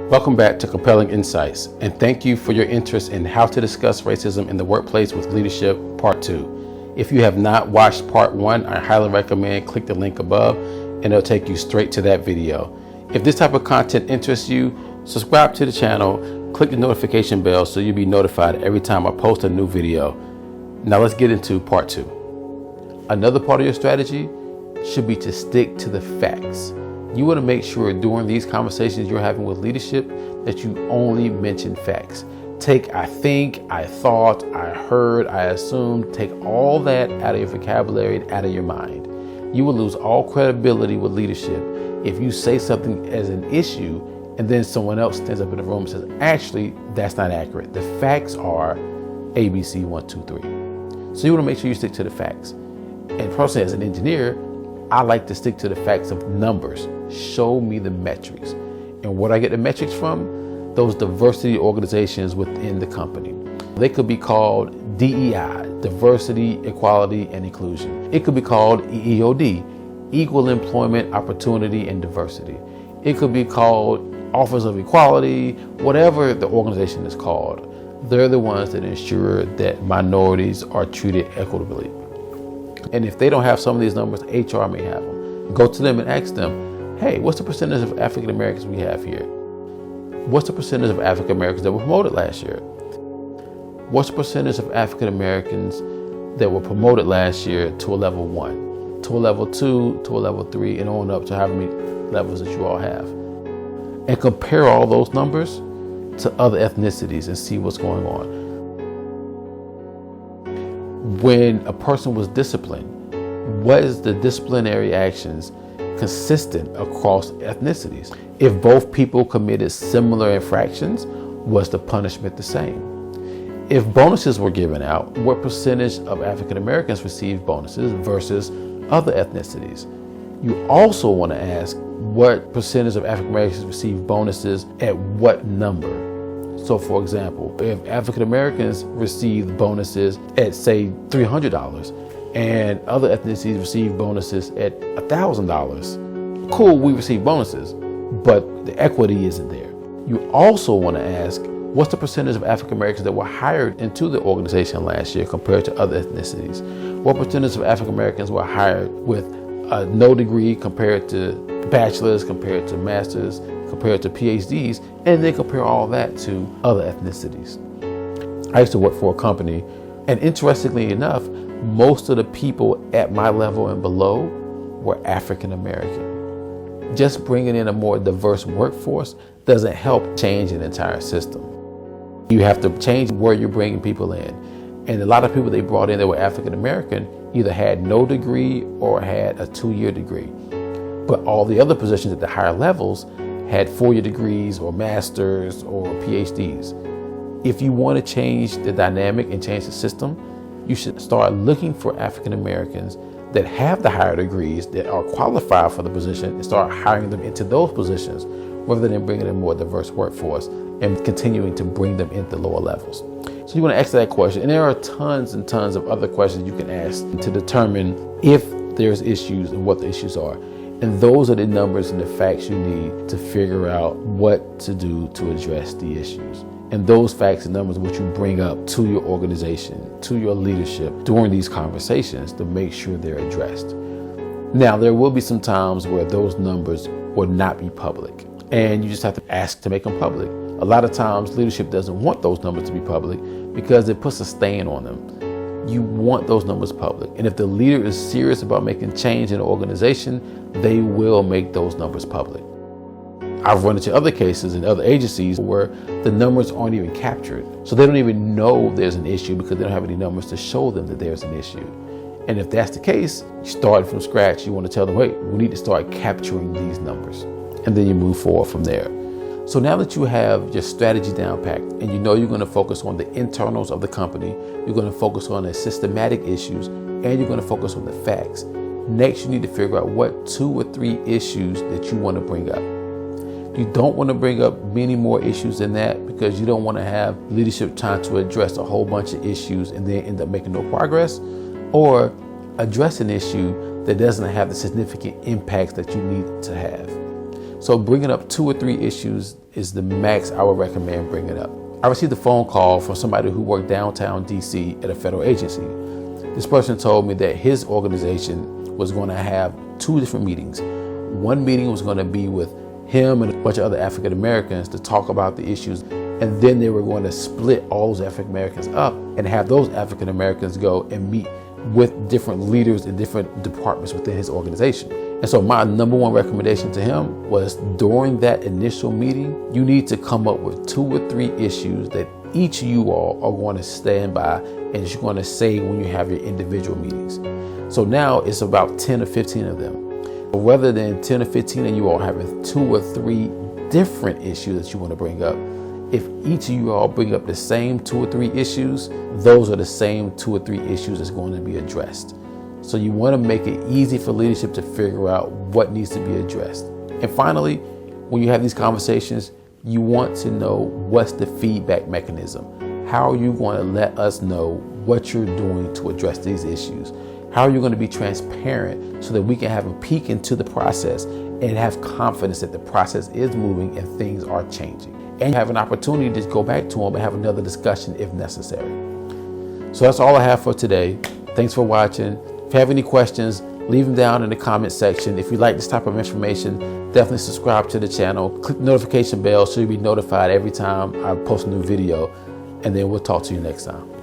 Welcome back to Compelling Insights, and thank you for your interest in how to discuss racism in the workplace with leadership, part 2. If you have not watched part 1, I highly recommend click the link above and it'll take you straight to that video. If this type of content interests you, subscribe to the channel, click the notification bell so you'll be notified every time I post a new video. Now let's get into part 2. Another part of your strategy should be to stick to the facts. You want to make sure during these conversations you're having with leadership that you only mention facts. Take I think, I thought, I heard, I assumed, take all that out of your vocabulary and out of your mind. You will lose all credibility with leadership if you say something as an issue and then someone else stands up in the room and says, actually, that's not accurate. The facts are ABC 1, 2, 3. So you want to make sure you stick to the facts. And personally, as an engineer, I like to stick to the facts of numbers. Show me the metrics. And what I get the metrics from? Those diversity organizations within the company. They could be called DEI, diversity, equality, and inclusion. It could be called EEOD, equal employment, opportunity, and diversity. It could be called Office of Equality, whatever the organization is called. They're the ones that ensure that minorities are treated equitably. And if they don't have some of these numbers, HR may have them. Go to them and ask them, hey, what's the percentage of African Americans we have here? What's the percentage of African Americans that were promoted last year? What's the percentage of African Americans that were promoted last year to a level 1, to a level 2, to a level 3, and on up to however many levels that you all have? And compare all those numbers to other ethnicities and see what's going on. When a person was disciplined, was the disciplinary actions consistent across ethnicities? If both people committed similar infractions, was the punishment the same? If bonuses were given out, what percentage of African Americans received bonuses versus other ethnicities? You also want to ask what percentage of African Americans received bonuses at what number? So for example, if African Americans received bonuses at say $300 and other ethnicities received bonuses at $1,000, cool, we receive bonuses, but the equity isn't there. You also want to ask, what's the percentage of African Americans that were hired into the organization last year compared to other ethnicities? What percentage of African Americans were hired with no degree compared to bachelor's, compared to master's, compared to PhDs, and then compare all that to other ethnicities. I used to work for a company, and interestingly enough, most of the people at my level and below were African American. Just bringing in a more diverse workforce doesn't help change an entire system. You have to change where you're bringing people in. And a lot of people they brought in that were African American either had no degree or had a 2-year degree. But all the other positions at the higher levels had 4-year degrees or masters or PhDs. If you want to change the dynamic and change the system, you should start looking for African Americans that have the higher degrees, that are qualified for the position, and start hiring them into those positions rather than bringing in a more diverse workforce and continuing to bring them into lower levels. So you want to ask that question. And there are tons and tons of other questions you can ask to determine if there's issues and what the issues are. And those are the numbers and the facts you need to figure out what to do to address the issues. And those facts and numbers which you bring up to your organization, to your leadership during these conversations to make sure they're addressed. Now, there will be some times where those numbers will not be public, and you just have to ask to make them public. A lot of times leadership doesn't want those numbers to be public because it puts a stain on them. You want those numbers public. And if the leader is serious about making change in the organization, they will make those numbers public. I've run into other cases in other agencies where the numbers aren't even captured. So they don't even know there's an issue because they don't have any numbers to show them that there's an issue. And if that's the case, you start from scratch. You want to tell them, wait, we need to start capturing these numbers. And then you move forward from there. So now that you have your strategy down packed and you know you're going to focus on the internals of the company, you're going to focus on the systematic issues, and you're going to focus on the facts. Next, you need to figure out what 2 or 3 issues that you want to bring up. You don't want to bring up many more issues than that because you don't want to have leadership trying to address a whole bunch of issues and then end up making no progress, or address an issue that doesn't have the significant impacts that you need it to have. So bringing up 2 or 3 issues is the max I would recommend bringing up. I received a phone call from somebody who worked downtown DC at a federal agency. This person told me that his organization was going to have 2 different meetings. One meeting was going to be with him and a bunch of other African Americans to talk about the issues, and then they were going to split all those African Americans up and have those African Americans go and meet with different leaders in different departments within his organization. And so my number 1 recommendation to him was, during that initial meeting, you need to come up with 2 or 3 issues that each of you all are going to stand by and you're going to say when you have your individual meetings. So now it's about 10 or 15 of them. Rather than 10 or 15 of you all having 2 or 3 different issues that you want to bring up, if each of you all bring up the same 2 or 3 issues, those are the same 2 or 3 issues that's going to be addressed. So you want to make it easy for leadership to figure out what needs to be addressed. And finally, when you have these conversations, you want to know what's the feedback mechanism. How are you going to let us know what you're doing to address these issues? How are you going to be transparent so that we can have a peek into the process and have confidence that the process is moving and things are changing? And have an opportunity to go back to them and have another discussion if necessary. So that's all I have for today. Thanks for watching. If you have any questions, leave them down in the comment section. If you like this type of information, definitely subscribe to the channel. Click the notification bell so you'll be notified every time I post a new video. And then we'll talk to you next time.